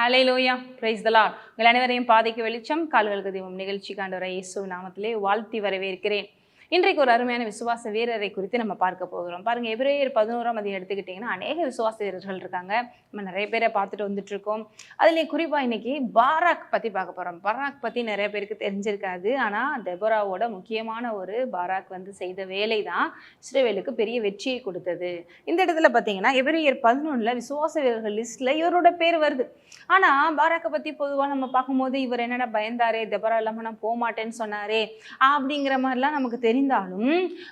Hallelujah, praise the Lord. உங்கள் அனைவரையும் பாதைக்கு வெளிச்சம், கால்களுக்கு தீபம் நிகழ்ச்சிக்கு ஆண்டவரை இயேசு நாமத்திலே வாழ்த்தி வரவேற்கிறேன். இன்றைக்கு ஒரு அருமையான விசுவாச வீரரை குறித்து நம்ம பார்க்க போகிறோம். பாருங்க, எபிரேயர் 11 அதிகம் எடுத்துக்கிட்டிங்கன்னா அநேக விசுவாச வீரர்கள் இருக்காங்க. நம்ம நிறைய பேரை பார்த்துட்டு வந்துட்டு இருக்கோம். அதுலேயும் குறிப்பாக இன்னைக்கு பாராக் பற்றி பார்க்க போகிறோம். பாராக் பற்றி நிறைய பேருக்கு தெரிஞ்சிருக்காது. ஆனால் தெபோராவோட முக்கியமான ஒரு பாராக் செய்த வேலை தான் இஸ்ரவேலுக்கு பெரிய வெற்றியை கொடுத்தது. இந்த இடத்துல பார்த்தீங்கன்னா எபிரேயர் 11 விசுவாச வீரர்கள் லிஸ்ட்டில் இவரோட பேர் வருது. ஆனால் பாராக்கை பற்றி பொதுவாக நம்ம பார்க்கும்போது இவர் என்னடா பயந்தாரே, தெபோரா இல்லாமல் நான் போக மாட்டேன்னு சொன்னாரே அப்படிங்கிற மாதிரிலாம் நமக்கு தெரிந்தாலும்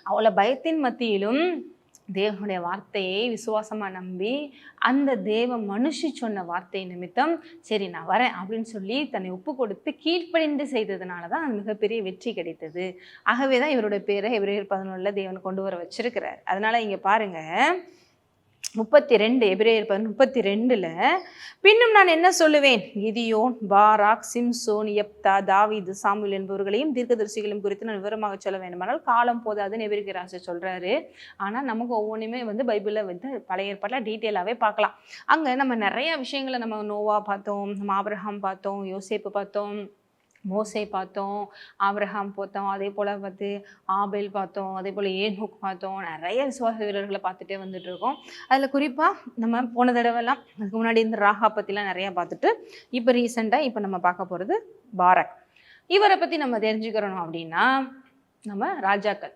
அவளை பயத்தின் மத்தியிலும் தேவனுடைய வார்த்தையை விசுவாசமா நம்பி அந்த தேவ மனுஷி சொன்ன வார்த்தை நிமித்தம் சரி நான் வரேன் அப்படின்னு சொல்லி தன்னை ஒப்பு கொடுத்து கீழ்ப்படிந்து செய்ததுனால தான் அது மிகப்பெரிய வெற்றி கிடைத்தது. ஆகவே தான் இவருடைய பேரை எபிரேயர் 11 தேவன் கொண்டு வர வச்சிருக்கிறார். அதனால இங்க பாருங்க 32 எபிரேயர் 32 பின்னும் நான் என்ன சொல்லுவேன், கிதியோன், பாராக், சிம்சோன், யெப்தா, தாவீது, சாமுவேல் என்பவர்களையும் தீர்க்கதரிசிகளையும் குறித்து நான் விவரமாக சொல்ல வேண்டுமானால் காலம் போதாதுன்னு எபிரேயர் ஆசிரியர் சொல்றாரு. ஆனால் நமக்கு ஒவ்வொன்றுமே பைபிளில் பழைய ஏற்பாட்டில் டீட்டெயிலாகவே பார்க்கலாம். அங்கே நம்ம நிறைய விஷயங்களை நம்ம நோவா பார்த்தோம், நம்ம ஆபிரகாம் பார்த்தோம், யோசேப்பு பார்த்தோம், மோசே பார்த்தோம், ஆபிரகாம் பார்த்தோம், அதே போல் ஆபேல் பார்த்தோம், அதே போல் ஏனோக் பார்த்தோம். நிறைய விசுவாச வீரர்களை பார்த்துட்டே வந்துட்டு இருக்கோம். அதில் குறிப்பாக நம்ம போன தடவைலாம் அதுக்கு முன்னாடி இந்த ராகா பற்றிலாம் நிறையா பார்த்துட்டு இப்போ ரீசெண்டாக இப்போ நம்ம பார்க்க போகிறது பாராக். இவரை பற்றி நம்ம தெரிஞ்சுக்கிறணும் அப்படின்னா நம்ம ராஜாக்கள்,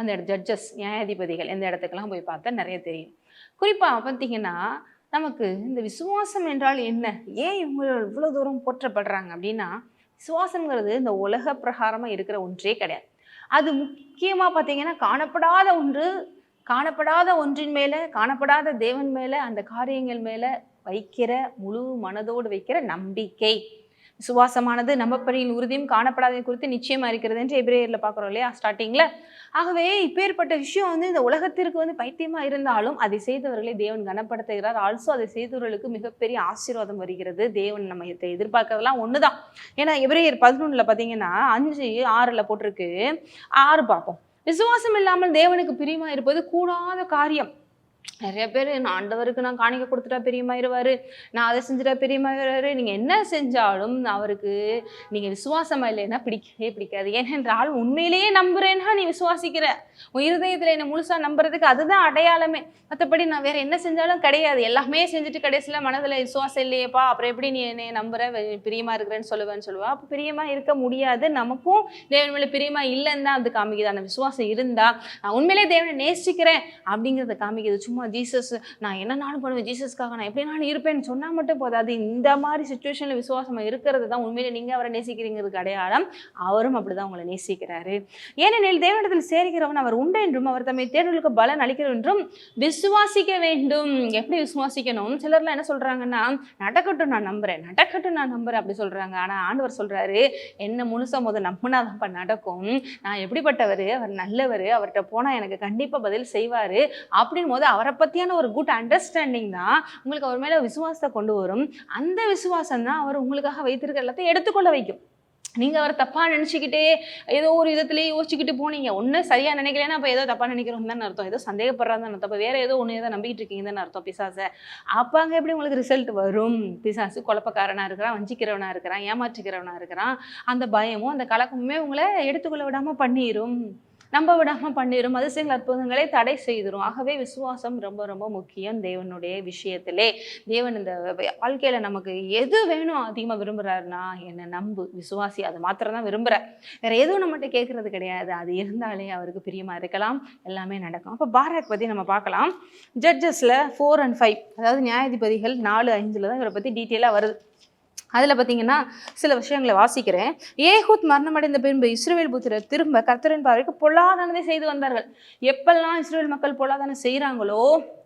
அந்த ஜட்ஜஸ், நியாயாதிபதிகள் இந்த இடத்துக்கெல்லாம் போய் பார்த்தா நிறைய தெரியும். குறிப்பாக பார்த்தீங்கன்னா நமக்கு இந்த விசுவாசம் என்றால் என்ன, ஏன் இவங்க இவ்வளோ தூரம் போற்றப்படுறாங்க அப்படின்னா, விசுவாசங்கிறது இந்த உலக பிரகாரமாக இருக்கிற ஒன்றே கிடையாது. அது முக்கியமாக பார்த்தீங்கன்னா காணப்படாத ஒன்றின் மேலே, காணப்படாத தேவன் மேலே, அந்த காரியங்கள் மேலே வைக்கிற முழு மனதோடு வைக்கிற நம்பிக்கை. விசுவாசமானது நம்பப்படியின் உறுதியும் காணப்படாத குறித்து நிச்சயமா இருக்கிறது என்று எபிரேயர்ல பார்க்குறோம் இல்லையா ஸ்டார்டிங்ல. ஆகவே இப்பேற்பட்ட விஷயம் இந்த உலகத்திற்கு பைத்தியமா இருந்தாலும் அதை செய்தவர்களை தேவன் கனப்படுத்துகிறார். ஆல்சோ அதை செய்தவர்களுக்கு மிகப்பெரிய ஆசீர்வாதம் வருகிறது. தேவன் நம்ம எதிர்பார்க்கறதெல்லாம் ஒண்ணுதான். ஏன்னா எபிரேயர் 11 பார்த்தீங்கன்னா 5:6 போட்டிருக்கு. 6 பார்ப்போம். விசுவாசம் இல்லாமல் தேவனுக்கு பிரியமா இருப்பது கூடாத காரியம். நிறைய பேர் நான் ஆண்டவருக்கு நான் காணிக்க கொடுத்துட்டா பெரியமாயிருவாரு, நான் அதை செஞ்சுட்டா பெரியமாயிருவாரு. நீங்கள் என்ன செஞ்சாலும் அவருக்கு நீங்கள் விசுவாசமா இல்லைன்னா பிடிக்கவே பிடிக்காது. ஏனென்றால் உண்மையிலேயே நம்புறேன்னா நீ விசுவாசிக்கிற, உன் இருதயத்தில் என்னை முழுசா நம்புறதுக்கு அதுதான் அடையாளமே. மற்றபடி நான் வேற என்ன செஞ்சாலும் கிடையாது. எல்லாமே செஞ்சுட்டு கடைசியில் மனதில் விசுவாசம் இல்லையேப்பா, அப்புறம் எப்படி நீ என்னை நம்புற, பிரியமா இருக்கிறேன்னு சொல்லுவா. அப்போ பிரியமா இருக்க முடியாது. நமக்கும் தேவன் மேலே பிரியமா இல்லைன்னு தான் அது காமிக்குது. அந்த விசுவாசம் இருந்தா நான் உண்மையிலேயே தேவனை நேசிக்கிறேன் அப்படிங்கிறத காமிக்குது. சும்மா ஜீசஸ் நான் என்னன்னாலும் பண்ணுவேன், ஜீசஸ்க்காக நான் எப்படினாலும் இருப்பேன்னு சொன்னா மட்டும் போதாது. இந்த மாதிரி சிச்சுவேஷன்ல விசுவாசமா இருக்கிறது தான் உண்மையிலே நீங்க அவரை நேசிக்கிறீங்கிறதுக்கு அடையாளம். அவரும் அப்படிதான் உங்களை நேசிக்கிறாரு. ஏனெனில் தேவனிடத்தில் சேர்கிறவன் அவர் உண்டு என்றும் அவர் தம்மை தேடுதலுக்கு பலன் அளிக்கிறார் என்றும் விசுவாசிக்க வேண்டும். எப்படி விசுவாசிக்கணும்? சிலர்லாம் என்ன சொல்றாங்கன்னா, நடக்கட்டும் நான் நம்புறேன், நடக்கட்டும் நான் நம்புறேன் அப்படி சொல்றாங்க. ஆனா ஆண்டவர் சொல்றாரு, என்ன முழுசா முதல் நம்பினாதான் நடக்கும். நான் எப்படிப்பட்டவர், அவர் நல்லவர், அவர்கிட்ட போனா எனக்கு கண்டிப்பா பதில் செய்வாரு அப்படின்னு போது அவரை பத்தியான ஒரு குட் அண்டர்ஸ்டாண்டிங் தான் உங்களுக்கு அவர் மேல விசுவாசத்தை கொண்டு வரும். அந்த விசுவாசம் தான் அவர் உங்களுக்காக வைத்திருக்கிற எல்லாத்தையும் எடுத்துக்கொள்ள வைக்கும். நீங்க அவர் தப்பா நினைச்சுக்கிட்டே ஏதோ ஒரு விதத்திலேயே யோசிச்சுக்கிட்டு போனீங்க, ஒண்ணு சரியா நினைக்கலன்னா அப்ப ஏதோ தப்பா நினைக்கிறோம் தானே அர்த்தம், ஏதோ சந்தேகப்படுறான்னு அர்த்தம், அப்ப வேற ஏதோ ஒண்ணு ஏதோ நம்பிக்கிட்டு இருக்கீங்க தானே அர்த்தம் பிசாச. அப்ப அங்க எப்படி உங்களுக்கு ரிசல்ட் வரும்? பிசாசு குழப்பக்காரனா இருக்கிறான், வஞ்சிக்கிறவனா இருக்கிறான், ஏமாற்றுக்கிறவனா இருக்கிறான். அந்த பயமும் அந்த கலக்கமுமே உங்களை எடுத்துக்கொள்ள விடாம பண்ணிரும், நம்ப விடாம பண்ணிடும், அதிசயங்கள் அற்புதங்களை தடை செய்திரும். ஆகவே விசுவாசம் ரொம்ப ரொம்ப முக்கியம் தேவனுடைய விஷயத்திலே. தேவன் இந்த வாழ்க்கையில நமக்கு எது வேணும் அதிகமா விரும்புறாருன்னா, என்னை நம்பு, விசுவாசி, அது மாத்திரம் தான் விரும்புறார். வேற எதுவும் நம்மகிட்ட கேட்கறது கிடையாது. அது இருந்தாலே அவருக்கு பிரியமா இருக்கலாம், எல்லாமே நடக்கும். அப்ப பாராக் பத்தி நம்ம பார்க்கலாம். ஜட்ஜஸ்ல 4 and 5, அதாவது நியாயாதிபதிகள் 4:5 தான் இவரை பத்தி டீட்டெயிலா வருது. அதில் பார்த்தீங்கன்னா சில விஷயங்களை வாசிக்கிறேன். ஏகூத் மரணமடைந்த பின்பு இஸ்ரவேல் புத்திரர் திரும்ப கர்த்தரின் பார்வைக்கு பொல்லாதனதை செய்து வந்தார்கள். எப்பெல்லாம் இஸ்ரவேல் மக்கள் பொல்லாதனம் செய்கிறாங்களோ,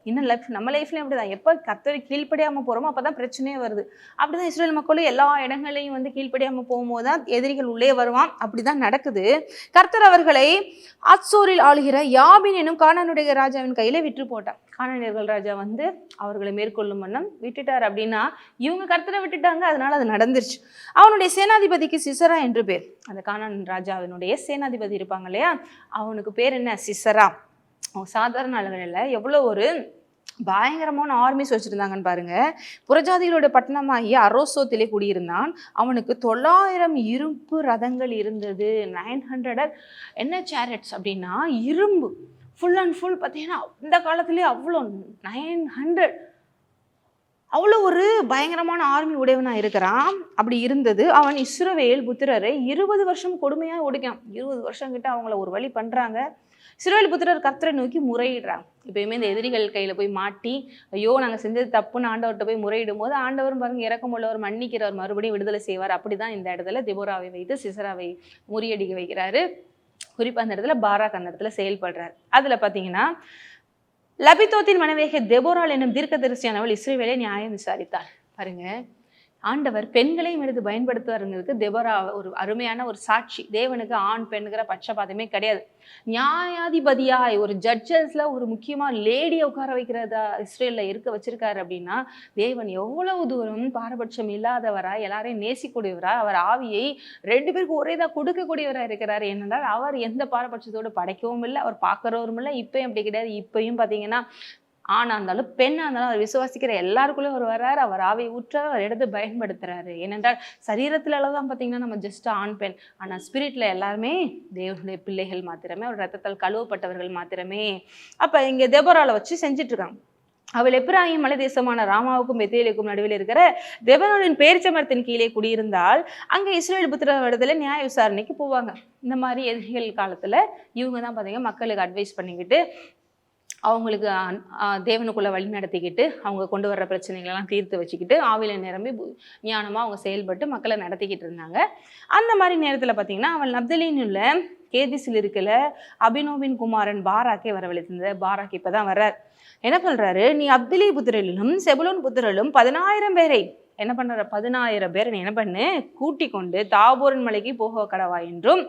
இன்னும் நம்ம லைஃப்லையும் அப்படிதான், எப்போ கர்த்தரை கீழ்ப்படியாமல் போகிறோமோ அப்போ தான் பிரச்சனையே வருது. அப்படிதான் இஸ்ரவேல் மக்களும் எல்லா இடங்களையும் கீழ்ப்படியாமல் போகும்போது தான் எதிரிகள் உள்ளே வருவான். அப்படிதான் நடக்குது. கர்த்தர் அவர்களை அத்சோரில் ஆளுகிற யாபின் எனும் கானானுடைய ராஜாவின் கையில விற்று போட்டார். கானானியர்கள் ராஜா அவர்களை மேற்கொள்ளும் வண்ணம் விட்டுட்டார். அப்படின்னா இவங்க கர்த்தரை விட்டுட்டாங்க, அதனால அது நடந்துருச்சு. அவனுடைய சேனாதிபதிக்கு சிசரா என்று பேர். அந்த கானான் ராஜாவினுடைய சேனாதிபதி இருப்பாங்க இல்லையா, அவனுக்கு பேர் என்ன? சிசரா. சாதாரண ஆளுகள் இல்லை, எவ்வளோ ஒரு பயங்கரமான ஆர்மிஸ் வச்சுருந்தாங்கன்னு பாருங்க. புறஜாதிகளுடைய பட்டணமாகிய அரோசோத்திலே குடியிருந்தான். அவனுக்கு 900 இரும்பு ரதங்கள் இருந்தது. 900 என்ன சேரட்ஸ் அப்படின்னா இரும்பு ஃபுல் அண்ட் ஃபுல். பார்த்தீங்கன்னா இந்த காலத்திலே அவ்வளோ 900 அவ்வளோ ஒரு பயங்கரமான ஆர்மி உடையவனாக இருக்கிறான். அப்படி இருந்தது. அவன் இஸ்ரவேல் புத்திரரை 20 வருஷம் கொடுமையாக ஒடுக்கான். 20 வருஷம் கிட்ட அவங்கள ஒரு வழி பண்ணுறாங்க. இஸ்ரவேல் புத்திரர் கர்த்தரை நோக்கி முறையிடுறாங்க. எப்பயுமே இந்த எதிரிகள் கையில் போய் மாட்டி ஐயோ நாங்கள் செஞ்சது தப்புன்னு ஆண்டவர்கிட்ட போய் முறையிடும் போது ஆண்டவரும் பாருங்க இறக்கமுள்ளவர், மன்னிக்கிறவர், மறுபடியும் விடுதலை செய்வார். அப்படி தான் இந்த இடத்துல தெபோராவை வைத்து சிசராவை முறியடிக்க வைக்கிறாரு. குறிப்பாக அந்த இடத்துல பாராக் அந்த இடத்துல செயல்படுறாரு. அதில் பார்த்தீங்கன்னா லபித்தோத்தின் மனைவியாக தெபோராள் என்னும் தீர்க்கதரிசியானவள் இஸ்ரவேலை நியாயம் விசாரித்தாள். பாருங்க, ஆண்டவர் பெண்களையும் எடுத்து பயன்படுத்துவாருங்கிறதுக்கு தெபோரா ஒரு அருமையான ஒரு சாட்சி. தேவனுக்கு ஆண் பெண்ணுங்கிற பட்சபாதமே கிடையாது. நியாயாதிபதியாய் ஒரு ஜட்ஜஸ்ல ஒரு முக்கியமா லேடியை உட்கார வைக்கிறதா இஸ்ரேல்ல இருக்க வச்சிருக்காரு அப்படின்னா தேவன் எவ்வளவு தூரம் பாரபட்சம் இல்லாதவரா, எல்லாரையும் நேசிக்கூடியவரா, அவர் ஆவியை 2 பேருக்கு ஒரேதான் கொடுக்கக்கூடியவரா இருக்கிறாரு. என்னென்றால் அவர் எந்த பாரபட்சத்தோடு படைக்கவும் இல்லை, அவர் பார்க்கறவரும் இல்லை. இப்பயும் அப்படி கிடையாது. இப்பயும் பார்த்தீங்கன்னா ஆணா இருந்தாலும் பெண்ணா இருந்தாலும் அவர் விசுவாசிக்கிற எல்லாருக்குள்ளே அவர் வர்றாரு. அவர் ஆவியை ஊற்றார், அவர் எடுத்து பயன்படுத்துறாரு. ஏனென்றால் சரீரத்துல தான் பார்த்தீங்கன்னா நம்ம ஜஸ்ட் ஆண் பெண், ஆனால் ஸ்பிரிட்ல எல்லாருமே தேவனுடைய பிள்ளைகள் மாத்திரமே, அவர் ரத்தத்தால் கழுவப்பட்டவர்கள் மாத்திரமே. அப்ப இங்க தெபோரால வச்சு செஞ்சுட்டு இருக்காங்க. அவள் எப்பிராயிம் மலை தேசமான ராமாவுக்கும் பெத்தேலுக்கும் நடுவில் இருக்கிற தெபனோரின் பேரிச்சமரத்தின் கீழே குடியிருந்தால் அங்கே இஸ்ரவேல் புத்திரவிடத்துல நியாய விசாரணைக்கு போவாங்க. இந்த மாதிரி எதிரிகள் காலத்துல இவங்க தான் பார்த்தீங்கன்னா மக்களுக்கு அட்வைஸ் பண்ணிக்கிட்டு அவங்களுக்கு தேவனுக்குள்ள வழி நடத்திக்கிட்டு அவங்க கொண்டு வர்ற பிரச்சனைகளெல்லாம் தீர்த்து வச்சுக்கிட்டு ஆவில நிரம்பி ஞானமாக அவங்க செயல்பட்டு மக்களை நடத்திக்கிட்டு இருந்தாங்க. அந்த மாதிரி நேரத்தில் பார்த்தீங்கன்னா அவள் நப்தலின் உள்ள கேதிஸில் இருக்கல அபினோவின் குமாரன் பாராக்கே வரவழைத்திருந்த. பாராக் இப்போ தான் வர்றார். என்ன பண்ணுறாரு, நீ அப்திலி புத்திரலிலும் செபுலோன் புத்திரலும் 10,000 பேரை என்ன பண்ணுற 10,000 பேரை நீ என்ன பண்ணு கூட்டி கொண்டு தாபோரின் மலைக்கு போக கடவா என்றும்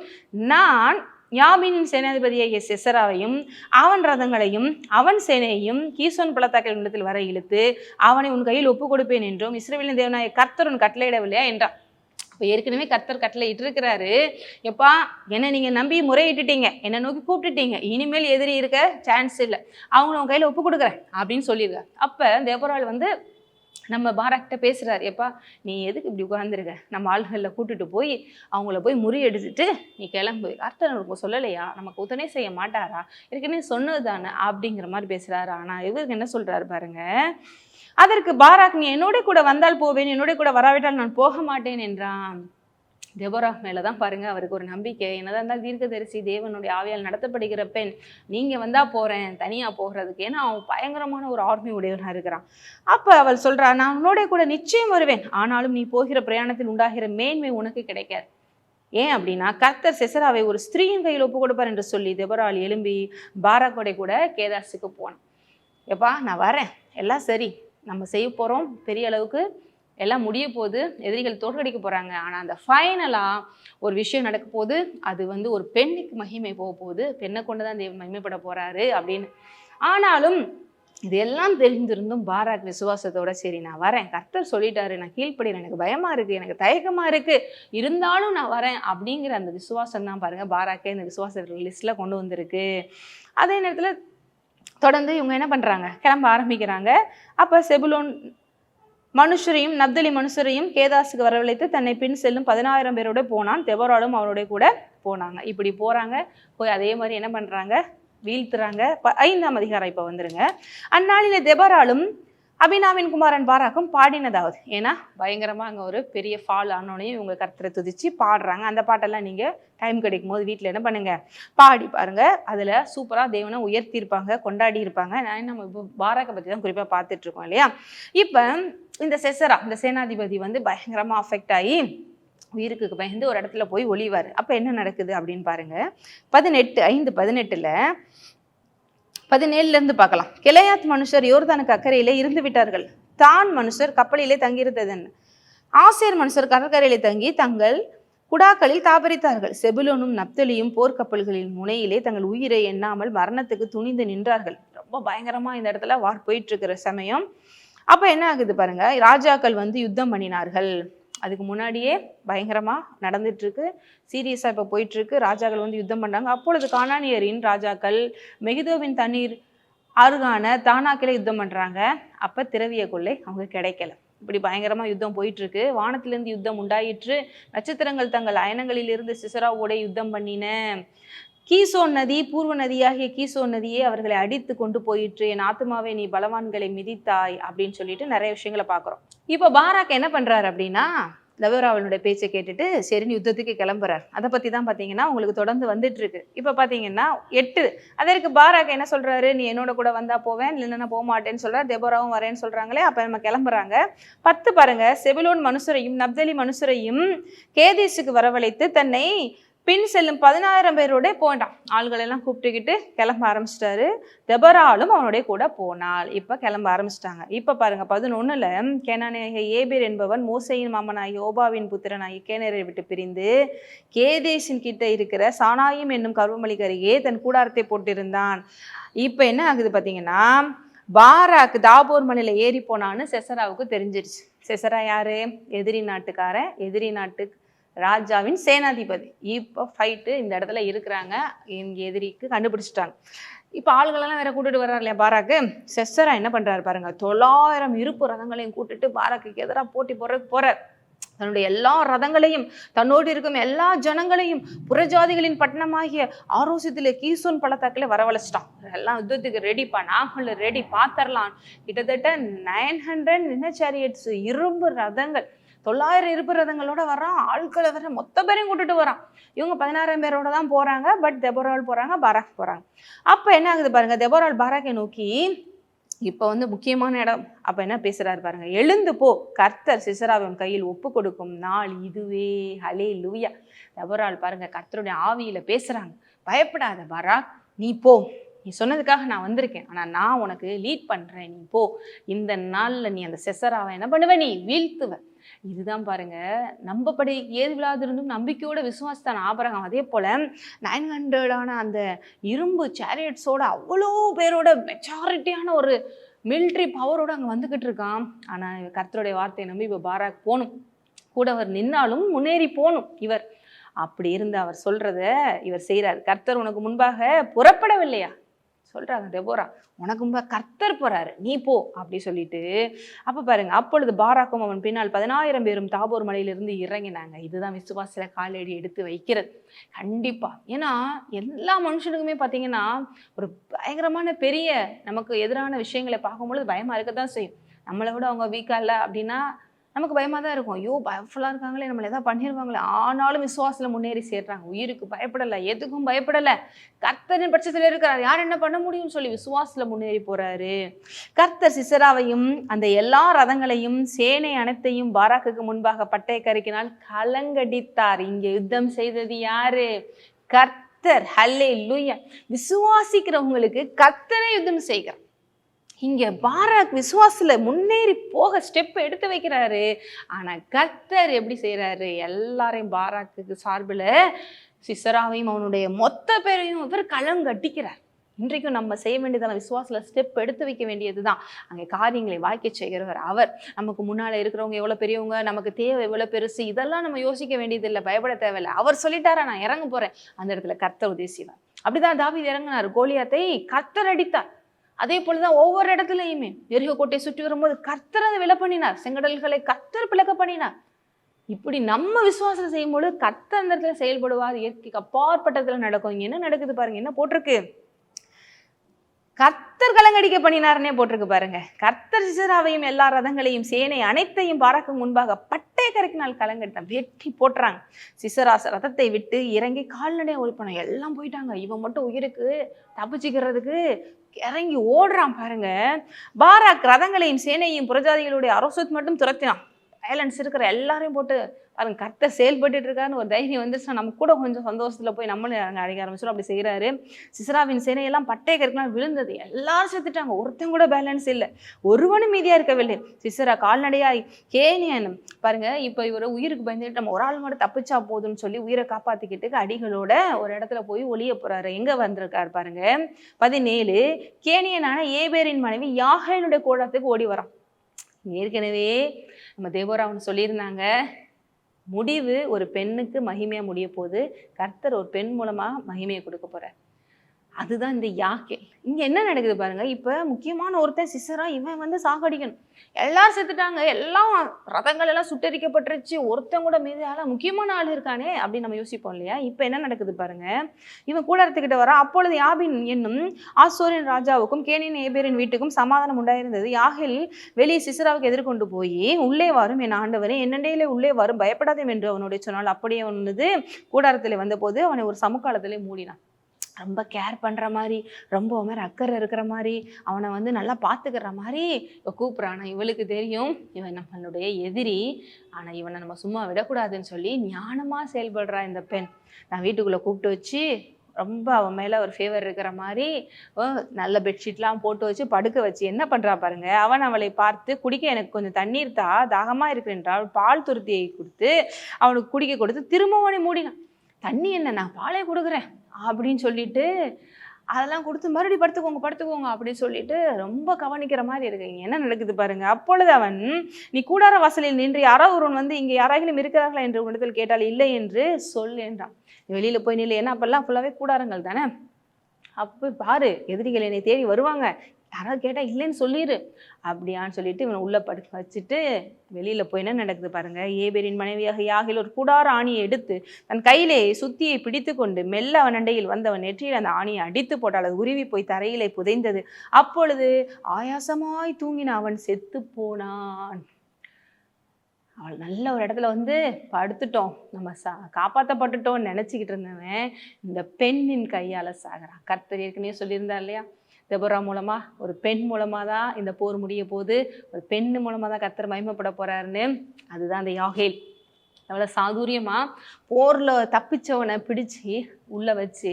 நான் யாபீனின் சேனாதிபதியாகிய சிசராவையும் அவன் ரதங்களையும் அவன் சேனையையும் கீசோன் பள்ளத்தாக்கின் இடத்தில் வர இழுத்து அவனை உன் கையில் ஒப்பு கொடுப்பேன் என்றும் இஸ்ரவேலின் தேவனாய கர்த்தர் உன் கட்டளையிடவில்லையா என்றான். இப்போ ஏற்கனவே கர்த்தர் கட்டளை இட்டிருக்கிறாரு. எப்பா என்ன நீங்கள் நம்பி முறையிட்டுட்டீங்க, என்னை நோக்கி கூப்பிட்டுட்டீங்க, இனிமேல் எதிரி இருக்க சான்ஸ் இல்லை, அவங்கள உன் கையில் ஒப்பு கொடுக்குறேன் அப்படின்னு சொல்லியிருக்காரு. அப்போ தெபோராள் வந்து நம்ம பாராக்கிட்ட பேசுகிறார், எப்பா நீ எதுக்கு இப்படி உட்காந்துருக்க, நம்ம ஆளுகளில் கூட்டுட்டு போய் அவங்கள போய் முறியடிச்சுட்டு நீ கிளம்பு, அர்த்தம் நமக்கு சொல்லலையா, நமக்கு உதவி செய்ய மாட்டாரா, ஏற்கனவே சொன்னது தானே அப்படிங்கிற மாதிரி பேசுகிறாரு. ஆனால் இவருக்கு என்ன சொல்கிறாரு பாருங்க, அதற்கு பாராக் நீ என்னோட கூட வந்தால் போவேன், என்னோட கூட வராவிட்டால் நான் போக மாட்டேன் என்றான். தெபோரா மேலே தான் பாருங்க அவருக்கு ஒரு நம்பிக்கை. என்னதான் இருந்தால் தீர்க்கதரிசி தேவனுடைய ஆவியால் நடத்தப்படுகிற பெண், நீங்கள் வந்தால் போகிறேன் தனியாக போகிறதுக்கு, ஏன்னா அவன் பயங்கரமான ஒரு ஆர்மி உடையவனாக இருக்கிறான். அப்போ அவள் சொல்கிறா, நான் உன்னோட கூட நிச்சயம் வருவேன், ஆனாலும் நீ போகிற பிரயாணத்தில் உண்டாகிற மேன்மை உனக்கு கிடைக்காது. ஏன் அப்படின்னா கர்த்தர் சிசராவை ஒரு ஸ்திரீயின் கையில் ஒப்பு கொடுப்பார் என்று சொல்லி தெபோராள் எழும்பி பாராக்கோட கூட கேதாசுக்கு போனான். எப்பா நான் வரேன், எல்லாம் சரி, நம்ம செய்ய போகிறோம், பெரிய அளவுக்கு எல்லாம் முடிய போகுது, எதிரிகள் தோற்கடிக்க போகிறாங்க, ஆனால் அந்த ஃபைனலாக ஒரு விஷயம் நடக்க போகுது, அது வந்து ஒரு பெண்ணுக்கு மகிமை போக போகுது, பெண்ணை கொண்டு தான் தேவன் மகிமைப்பட போகிறாரு அப்படின்னு. ஆனாலும் இதெல்லாம் தெரிஞ்சிருந்தும் பாராக் விசுவாசத்தோட சரி நான் வரேன், கர்த்தர் சொல்லிட்டாரு, நான் கீழ்ப்படுறேன், எனக்கு பயமாக இருக்குது, எனக்கு தயக்கமாக இருக்குது, இருந்தாலும் நான் வரேன் அப்படிங்கிற அந்த விசுவாசம் தான் பாருங்கள் பாராக்கே இந்த விசுவாச லிஸ்ட்டில் கொண்டு வந்திருக்கு. அதே நேரத்தில் தொடர்ந்து இவங்க என்ன பண்ணுறாங்க, கிளம்ப ஆரம்பிக்கிறாங்க. அப்போ செபுலோன் மனுஷரையும் நப்தலி மனுஷரையும் கேதாசுக்கு வரவழைத்து தன்னை பின் செல்லும் 10,000 பேரோட போனான். தெபோராளும் அவரோட கூட போனாங்க. இப்படி போகிறாங்க, போய் அதே மாதிரி என்ன பண்ணுறாங்க, வீழ்த்துறாங்க. 5ஆம் அதிகாரம் இப்போ வந்துருங்க. அந்நாளில் தெபோராளும் அபினாவின் குமாரன் பாராக்கும் பாடினதாவது, ஏன்னா பயங்கரமாக அங்கே ஒரு பெரிய ஃபால் ஆனோனையும் இவங்க கர்த்தரை துதிச்சு பாடுறாங்க. அந்த பாட்டெல்லாம் நீங்கள் டைம் கிடைக்கும் போது வீட்டில் என்ன பண்ணுங்க பாடி பாருங்க. அதில் சூப்பராக தேவனை உயர்த்தியிருப்பாங்க, கொண்டாடி இருப்பாங்க. நம்ம இப்போ பாராக்கை பற்றி தான் குறிப்பாக பார்த்துட்ருக்கோம் இல்லையா. இப்போ இந்த சிசரா இந்த சேனாதிபதி வந்து பயங்கரமாக அஃபெக்ட் ஆகி உயிருக்கு பயந்து ஒரு இடத்துல போய் ஒளிவார். அப்போ என்ன நடக்குது அப்படின்னு பாருங்க. 17 பார்க்கலாம். கிளையாத் மனுஷர் யோர்தானுக்கு அக்கறையிலே இருந்து விட்டார்கள். தான் மனுஷர் கப்பலிலே தங்கியிருந்ததன். ஆசேர் மனுஷர் கடற்கரையிலே தங்கி தங்கள் குடாக்களில் தாபரித்தார்கள். செபுலோனும் நப்தலியும் போர்க்கப்பல்களின் முனையிலே தங்கள் உயிரை எண்ணாமல் மரணத்துக்கு துணிந்து நின்றார்கள். ரொம்ப பயங்கரமா இந்த இடத்துல வார் போயிட்டு இருக்கிற சமயம். அப்ப என்ன ஆகுது பாருங்க, ராஜாக்கள் வந்து யுத்தம் பண்ணினார்கள். அதுக்கு முன்னாடியே பயங்கரமாக நடந்துட்டு இருக்கு, சீரியஸாக இப்போ போயிட்டு இருக்கு. ராஜாக்கள் வந்து யுத்தம் பண்ணாங்க. அப்பொழுது கானானியரின் ராஜாக்கள் மெகிதோவின் தண்ணீர் ஆறுகான தானாக்கில யுத்தம் பண்றாங்க. அப்ப திரவிய கொள்ளை அவங்க கிடைக்கல. இப்படி பயங்கரமா யுத்தம் போயிட்டு இருக்கு. வானத்திலிருந்து யுத்தம் உண்டாயிற்று. நட்சத்திரங்கள் தங்கள் அயனங்களிலிருந்து சிசராவோட யுத்தம் பண்ணின. கீசோன் நதி, பூர்வ நதியாகிய கீசோன் நதியே அவர்களை அடித்து கொண்டு போயிற்று. என் ஆத்துமாவே நீ பலவான்களை மிதித்தாய் அப்படின்னு சொல்லிட்டு நிறைய விஷயங்களை பார்க்குறோம். இப்போ பாராக் என்ன பண்றாரு அப்படின்னா, தெபோராவினுடைய பேச்சை கேட்டுட்டு சரின்னு யுத்தத்துக்கு கிளம்புறாரு. அதை பத்தி தான் பார்த்தீங்கன்னா உங்களுக்கு தொடர்ந்து வந்துட்டு இருக்கு. இப்போ பார்த்தீங்கன்னா 8 அதற்கு பாராக் என்ன சொல்றாரு, நீ என்னோட கூட வந்தா போவேன், இல்லைன்னா போக மாட்டேன்னு சொல்றாரு. தெபோராவும் வரேன்னு சொல்றாங்களே. அப்ப நம்ம கிளம்புறாங்க. 10 பாருங்க, செபுலோன் மனுஷரையும் நப்தலி மனுஷரையும் கேதேசுக்கு வரவழைத்து தன்னை பின் செல்லும் 10,000 பேரோட போண்டான். ஆள்கள் எல்லாம் கூப்பிட்டுக்கிட்டு கிளம்ப ஆரம்பிச்சிட்டாரு. தெபோராலும் அவனுடைய கூட போனாள். இப்ப கிளம்ப ஆரம்பிச்சிட்டாங்க. இப்ப பாருங்க 11ல கேனானிய ஏபேர் என்பவன் மோசேயின் மாமனாகிய ஓபாவின் புத்திரனாகிய கேனரை விட்டு பிரிந்து கேதேசின் கிட்ட இருக்கிற சானாயும் என்னும் கருவமலைக்கு அருகே தன் கூடாரத்தை போட்டிருந்தான். இப்ப என்ன ஆகுது பாத்தீங்கன்னா, பாராக் தாபோர் மலையில ஏறி போனான்னு செசராவுக்கு தெரிஞ்சிருச்சு. செசரா யாரு? எதிரி நாட்டுக்காரன், எதிரி நாட்டு ராஜாவின் சேனாதிபதி. இப்போ ஃபைட்டு இந்த இடத்துல இருக்கிறாங்க. இங்க எதிரிக்கு கண்டுபிடிச்சிட்டாங்க. இப்போ ஆளுகளெல்லாம் வேற கூட்டிட்டு வர்றாரு இல்லையா பாராக்கு. செசரா என்ன பண்றாரு பாருங்க, 900 இருப்பு ரதங்களையும் கூட்டிட்டு பாராக்கு எதிராக போட்டி போறார். தன்னுடைய எல்லா ரதங்களையும், தன்னோடு இருக்கும் எல்லா ஜனங்களையும் புறஜாதிகளின் பட்டணமாகிய ஆரோசியத்திலே கீசோன் பள்ளத்தாக்கில் வரவழைச்சிட்டான். எல்லாம் யுத்தத்துக்கு ரெடிப்பா, நாங்களும் ரெடி, பாத்திரலாம். கிட்டத்தட்ட 900 சேரியட்ஸ், இரும்பு ரதங்கள், 900 இருப்பு ரதங்களோட வர்றான். ஆட்களை வர மொத்த பேரையும் கூட்டிட்டு வரான். இவங்க 16 பேரோட தான் போறாங்க. பட் தெபோரால் போறாங்க, பாராக் போறாங்க. அப்ப என்ன ஆகுது பாருங்க, தெபோரால் பாராக்கை நோக்கி இப்ப முக்கியமான இடம். அப்ப என்ன பேசுறாரு பாருங்க, எழுந்து போ, கர்த்தர் சிசராவின் கையில் ஒப்பு கொடுக்கும் நாள் இதுவே. ஹல்லேலூயா. தெபோரால் பாருங்க கர்த்தருடைய ஆவியில பேசுறாங்க. பயப்படாத பாராக், நீ போ, நீ சொன்னதுக்காக நான் வந்திருக்கேன். ஆனா நான் உனக்கு லீட் பண்றேன், நீ போ. இந்த நாள்ல நீ அந்த சிசராவை என்ன பண்ணுவ, நீ வீழ்த்துவ. இதுதான் பாருங்க, நம்பப்படி ஏது விழாதிருந்தும் நம்பிக்கையோட விசுவாசித்தான் ஆபிரகாம். அதே போல 900 அந்த இரும்பு சேரியட்ஸோட அவ்வளோ பேரோட மெச்சாரிட்டியான ஒரு மிலிட்ரி பவரோட அங்க வந்துகிட்டு இருக்கான். ஆனா கர்த்தருடைய வார்த்தையை நம்பி இப்ப பாராக் போகணும். கூட அவர் நின்னாலும் முன்னேறி போகணும் இவர். அப்படி இருந்து அவர் சொல்றத இவர் செய்யறாரு. கர்த்தர் உனக்கு முன்பாக புறப்படவில்லையா சொல்றாங்க தெபோரா, உனக்கு முன்பாக கர்த்தர் போறாரு, நீ போ அப்படி சொல்லிட்டு. அப்ப பாருங்க, அப்பொழுது பாராக்கும் அவன் பின்னால் 10,000 பேரும் தாபோர் மலையிலிருந்து இறங்கினாங்க. இதுதான் விசுவாசத்துல காலடி எடுத்து வைக்கிறது. கண்டிப்பா. ஏன்னா எல்லா மனுஷனுக்குமே பாத்தீங்கன்னா ஒரு பயங்கரமான பெரிய நமக்கு எதிரான விஷயங்களை பார்க்கும்பொழுது பயமா இருக்கத்தான் செய்யும். நம்மளை விட அவங்க வீக்கா இல்லை அப்படின்னா நமக்கு பயமா தான் இருக்கும். ஐயோ பயஃபுல்லா இருக்காங்களே, நம்மள ஏதாவது பண்ணிடுவாங்களே. ஆனாலும் விசுவாசத்துல முன்னேறி சேர்றாங்க. உயிருக்கு பயப்படலை, எதுக்கும் பயப்படலை. கர்த்தரின் பட்சத்துல இருக்கிறார், யார் என்ன பண்ண முடியும்னு சொல்லி விசுவாசத்துல முன்னேறி போறாரு. கர்த்தர் சிசராவையும் அந்த எல்லா ரதங்களையும் சேனை அனைத்தையும் பாராக்குக்கு முன்பாக பட்டய கருக்கினால் கலங்கடித்தார். இங்க யுத்தம் செய்தது யாரு? கர்த்தர். ஹல்லேலூயா. விசுவாசிக்கிறவங்களுக்கு கர்த்தரே யுத்தம் செய்கிறார். இங்க பாராக் விசுவாசத்துல முன்னேறி போக ஸ்டெப் எடுத்து வைக்கிறாரு. ஆனா கர்த்தர் எப்படி செய்யறாரு, எல்லாரையும் பாராக்குக்கு சார்பில் சிசராவையும் அவனுடைய மொத்த பேரையும் இவர் கலங்கட்டிக்கிறார். இன்றைக்கும் நம்ம செய்ய வேண்டியதான விசுவாசத்துல ஸ்டெப் எடுத்து வைக்க வேண்டியதுதான். அங்கே காரியங்களை வாய்க்க செய்கிறவர் அவர். நமக்கு முன்னால இருக்கிறவங்க எவ்வளவு பெரியவங்க, நமக்கு தேவை எவ்வளவு பெருசு, இதெல்லாம் நம்ம யோசிக்க வேண்டியதில்லை, பயப்பட தேவையில்லை. அவர் சொல்லிட்டாரா நான் இறங்க போறேன், அந்த இடத்துல கர்த்தர் உதவி செய்வார். அப்படிதான் தாவீது இறங்கினார். கோலியாத்தை கர்த்தர் அடித்தார். அதே போலதான் ஒவ்வொரு இடத்துலையுமே எரிகோ கோட்டையை சுற்றி வரும்போது கர்த்தர் அதை விலை பண்ணினார். செங்கடல்களை கர்த்தர் பிளக்க பண்ணினார். இப்படி நம்ம விசுவாசம் செய்யும்போது கர்த்தர் அந்த இடத்துல செயல்படுவார். இயற்கைக்கு அப்பாற்பட்டதுல நடக்கும். இங்க என்ன நடக்குது பாருங்க, என்ன போட்டிருக்கு, கர்த்தர் கலங்கடிக்க பண்ணினார்னே போட்டிருக்கு பாருங்க. கர்த்தர் சிசராவையும் எல்லா ரதங்களையும் சேனை அனைத்தையும் பாராக்கு முன்பாக பட்டய கரைக்கினால் கலங்கடித்தான். வெட்டி போட்டுறாங்க. சிசராஸ் ரதத்தை விட்டு இறங்கி கால்நடை ஓடிப்போன எல்லாம் போயிட்டாங்க. இவன் மட்டும் உயிருக்கு தப்பிச்சுக்கிறதுக்கு இறங்கி ஓடுறான் பாருங்க. பாராக் ரதங்களையும் சேனையும் புறஜாதிகளுடைய அரசோத் மட்டும் துரத்தினான். வயலன்ஸ் இருக்கிற எல்லாரையும் போட்டு பாருங்க, கர்த்தர் செயல்பட்டு இருக்காருன்னு ஒரு தைரியம் வந்துருச்சா நம்ம கூட கொஞ்சம் சந்தோஷத்துல போய் நம்மளும் அங்கே அடிக்க ஆரம்பிச்சிடும். அப்படி செய்யறாரு. சிசராவின் சேனையெல்லாம் பட்டய கற்கலாம் விழுந்தது. எல்லாரும் செத்துட்டாங்க. ஒருத்தன் கூட பேலன்ஸ் இல்லை, ஒருவனும் மீதியா இருக்கவில்லை. சிசரா கால்நடையாய் கேனியனும் பாருங்க. இப்போ இவர் உயிருக்கு பயந்துட்டு நம்ம ஒரு ஆள் மட்டும் தப்பிச்சா போதும்னு சொல்லி உயிரை காப்பாத்திக்கிட்டு அடிகளோட ஒரு இடத்துல போய் ஒளிய போறாரு. எங்க வந்திருக்காரு பாருங்க, 17 கேனியனான ஏபேரின் மனைவி யாகேலுடைய கூடத்துக்கு ஓடி வரான். ஏற்கனவே நம்ம தேவோராவன் சொல்லியிருந்தாங்க, முடிவு ஒரு பெண்ணுக்கு மகிமையா முடிய போது, கர்த்தர் ஒரு பெண் மூலமா மகிமையை கொடுக்க போறார். அதுதான் இந்த யாக்கேல். இங்க என்ன நடக்குது பாருங்க. இப்ப முக்கியமான ஒருத்தன் சிசரா, இவன் வந்து சாகடிக்கணும். எல்லாரும் செத்துட்டாங்க, எல்லாம் ரதங்கள் எல்லாம் சுட்டரிக்கப்பட்டுருச்சு, ஒருத்தன் கூட மீது முக்கியமான ஆள் இருக்கானே அப்படின்னு நம்ம யோசிப்போம் இல்லையா? இப்ப என்ன நடக்குது பாருங்க. இவன் கூடாரத்துக்கிட்ட வர, அப்பொழுது யாபின் என்னும் ஆசோரின் ராஜாவுக்கும் கேனின் ஏபேரின் வீட்டுக்கும் சமாதானம் உண்டாயிருந்தது. யாகேல் வெளியே சிசராவுக்கு எதிர்கொண்டு போய், உள்ளே வரும் என் ஆண்டவரே, என்னண்டையிலே உள்ளே வரும், பயப்படாதே என்று அவனுடைய சொன்னால். அப்படியே அவனது கூடாரத்தில் வந்தபோது அவனை ஒரு சமுக்காலத்திலே மூடினான். ரொம்ப கேர் பண்ணுற மாதிரி, ரொம்ப மாதிரி அக்கறை இருக்கிற மாதிரி, அவனை வந்து நல்லா பார்த்துக்கிற மாதிரி கூப்பிட்றான். இவளுக்கு தெரியும் இவன் நம்மளுடைய எதிரி, ஆனால் இவனை நம்ம சும்மா விடக்கூடாதுன்னு சொல்லி ஞானமாக செயல்படுறா இந்த பெண். நான் வீட்டுக்குள்ளே கூப்பிட்டு வச்சு ரொம்ப அவன் மேலே ஒரு ஃபேவர் இருக்கிற மாதிரி நல்ல பெட்ஷீட்லாம் போட்டு வச்சு படுக்க வச்சு என்ன பண்ணுறா பாருங்க. அவன் அவளை பார்த்து, குடிக்க எனக்கு கொஞ்சம் தண்ணீர் தா, தாகமாக இருக்கிறாள். பால் துருத்தியை கொடுத்து அவனுக்கு குடிக்க கொடுத்து திரும்பவனை மூடினான். தண்ணி என்ன, நான் பாலே கொடுக்குறேன் அப்படின்னு சொல்லிட்டு அதெல்லாம் கொடுத்து மறுபடியும் படுத்துக்கோங்க அப்படின்னு சொல்லிட்டு ரொம்ப கவனிக்கிற மாதிரி இருக்கு. என்ன நடக்குது பாருங்க. அப்பொழுது அவன், நீ கூடார வாசலில் நின்று யாரோ ஒருவன் வந்து இங்கே யாராகிலும் இருக்கிறார்களா என்று உன்னிடத்தில் கேட்டால் இல்லை என்று சொல் என்றான். வெளியில போய் நில்லு, ஏன்னா அப்பெல்லாம் ஃபுல்லாவே கூடாரங்கள் தானே. அப்போ பாரு, எதிரிகள் என்னை தேடி வருவாங்க, யாராவது கேட்டால் இல்லைன்னு சொல்லிடு அப்படியான்னு சொல்லிட்டு இவனை உள்ள படுக்க வச்சுட்டு வெளியில போய் என்ன நடக்குது பாருங்க. ஏபேரின் மனைவியாக யாகேல் ஒரு கூடார ஆணியை எடுத்து தன் கையிலே சுத்தியை பிடித்து கொண்டு மெல்ல அவன் அண்டையில் வந்தவன் நெற்றியில் அந்த ஆணியை அடித்து போட்டால் அது உருவி போய் தரையிலே புதைந்தது. அப்பொழுது ஆயாசமாய் தூங்கின அவன் செத்து போனான். அவள் நல்ல ஒரு இடத்துல வந்து படுத்துட்டோம், நம்ம காப்பாற்றப்பட்டுட்டோம்னு நினச்சிக்கிட்டு இருந்தவன் இந்த பெண்ணின் கையால் சாகிறான். கர்த்தர் ஏற்கனவே சொல்லியிருந்தா இல்லையா, தெபோரா மூலமா, ஒரு பெண் மூலமாக தான் இந்த போர் முடிய போது, ஒரு பெண் மூலமாக தான் கர்த்தர் மகிமைப்பட போறாருன்னு. அதுதான் அந்த யாகேல். அவ்வளோ சாதுரியமாக போரில் தப்பிச்சவனை பிடிச்சி உள்ளே வச்சு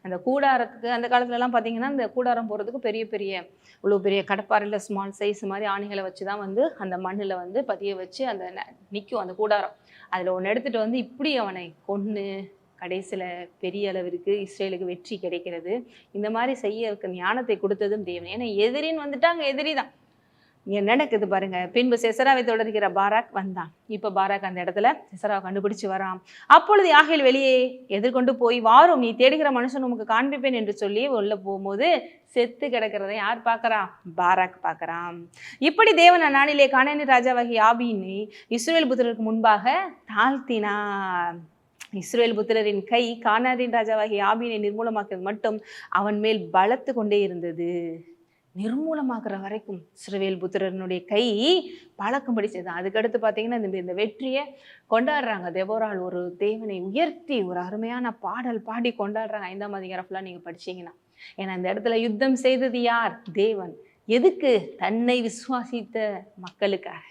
அந்த கூடாரத்துக்கு, அந்த காலத்துலலாம் பார்த்தீங்கன்னா இந்த கூடாரம் போகிறதுக்கு பெரிய பெரிய இவ்வளோ பெரிய கடப்பாறையில் ஸ்மால் சைஸ் மாதிரி ஆணிகளை வச்சு தான் வந்து அந்த மண்ணில் வந்து பதிய வச்சு அந்த நிற்கும் அந்த கூடாரம். அதில் ஒன்று எடுத்துகிட்டு வந்து இப்படி அவனை கொன்று கடைசியில் பெரிய அளவிற்கு இஸ்ரேலுக்கு வெற்றி கிடைக்கிறது. இந்த மாதிரி செய்ய ஞானத்தை கொடுத்ததும் தேவன். ஏன்னா எதிரின்னு வந்துட்டாங்க, எதிரி தான். இங்கே நடக்குது பாருங்க. பின்பு சிசராவை தொடர்கிற பாராக் வந்தான். இப்போ பாராக் அந்த இடத்துல சிசராவை கண்டுபிடிச்சு வரான். அப்பொழுது யாகேல் வெளியே எதிர்கொண்டு போய், வாரும், நீ தேடுகிற மனுஷன் உனக்கு காண்பிப்பேன் என்று சொல்லி உள்ள போகும்போது செத்து கிடக்கிறத யார் பார்க்கறான்? பாராக் பார்க்கறான். இப்படி தேவன் அந்நாளிலே கானானின் ராஜாவாகிய யாபீனை இஸ்ரவேல் புத்திரருக்கு முன்பாக தாழ்த்தினார். இஸ்ரவேல் புத்திரரின் கை கானானின் ராஜாவாகிய யாபீனை நிர்மூலமாக்குறது மட்டும் அவன் மேல் பலத்து கொண்டே இருந்தது. நிர்மூலமாக்குற வரைக்கும் இஸ்ரவேல் புத்திரனுடைய கை பழக்கும்படி செய்தான். அதுக்கடுத்து பார்த்தீங்கன்னா இந்த வெற்றியை கொண்டாடுறாங்க. தெபோராள் ஒரு தேவனை உயர்த்தி ஒரு அருமையான பாடல் பாடி கொண்டாடுறாங்க. 5ஆம் அதிகாரம் ஃபுல்லாக நீங்கள் படிச்சீங்கன்னா. ஏன்னா இந்த இடத்துல யுத்தம் செய்தது யார்? தேவன். எதுக்கு? தன்னை விசுவாசித்த மக்களுக்காக.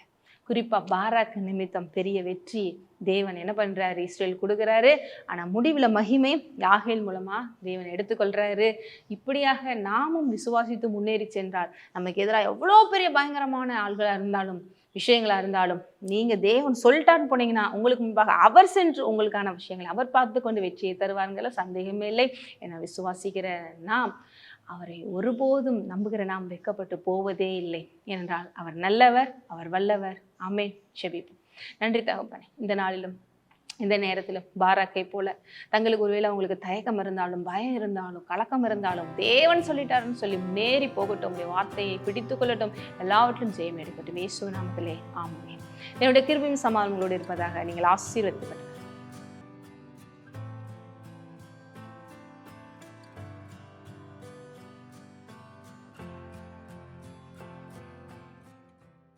குறிப்பாக பாராக் நிமித்தம் பெரிய வெற்றி தேவன் என்ன பண்ணுறாரு? இஸ்ரேல் கொடுக்குறாரு. ஆனால் முடிவில் மகிமை யாகேல் மூலமாக தேவன் எடுத்துக்கொள்கிறாரு. இப்படியாக நாமும் விசுவாசித்து முன்னேறி சென்றால் நமக்கு எதிராக எவ்வளோ பெரிய பயங்கரமான ஆள்களாக இருந்தாலும் விஷயங்களாக இருந்தாலும் நீங்கள் தேவன் சொல்லிட்டான்னு போனீங்கன்னா உங்களுக்கு முன்பாக அவர் சென்று உங்களுக்கான விஷயங்களை அவர் பார்த்து கொண்டு வெற்றியை தருவாருங்கிற சந்தேகமே இல்லை. என விசுவாசிக்கிற நாம் அவரை ஒருபோதும் நம்புகிற நாம் வெட்கப்பட்டு போவதே இல்லை. ஏனென்றால் அவர் நல்லவர், அவர் வல்லவர். ஆமென். ஜெபிப்போம். நன்றி தகப்பனே, இந்த நாளிலும் இந்த நேரத்திலும் பாராக்கை போல தங்களுக்கு ஒருவேளை அவங்களுக்கு தயக்கம் இருந்தாலும், பயம் இருந்தாலும், கலக்கம் இருந்தாலும் தேவன் சொல்லிட்டாருன்னு சொல்லி முன்னேறி போகட்டும். உங்களுடைய வார்த்தையை பிடித்து கொள்ளட்டும். எல்லாவற்றிலும் ஜெயம் எடுக்கட்டும். இயேசுவின் நாமத்திலே ஆமென். என்னுடைய கிருபையும் சமாதானம் உங்களோடு இருப்பதாக. நீங்கள் ஆசீர்வதிக்கப்பட்ட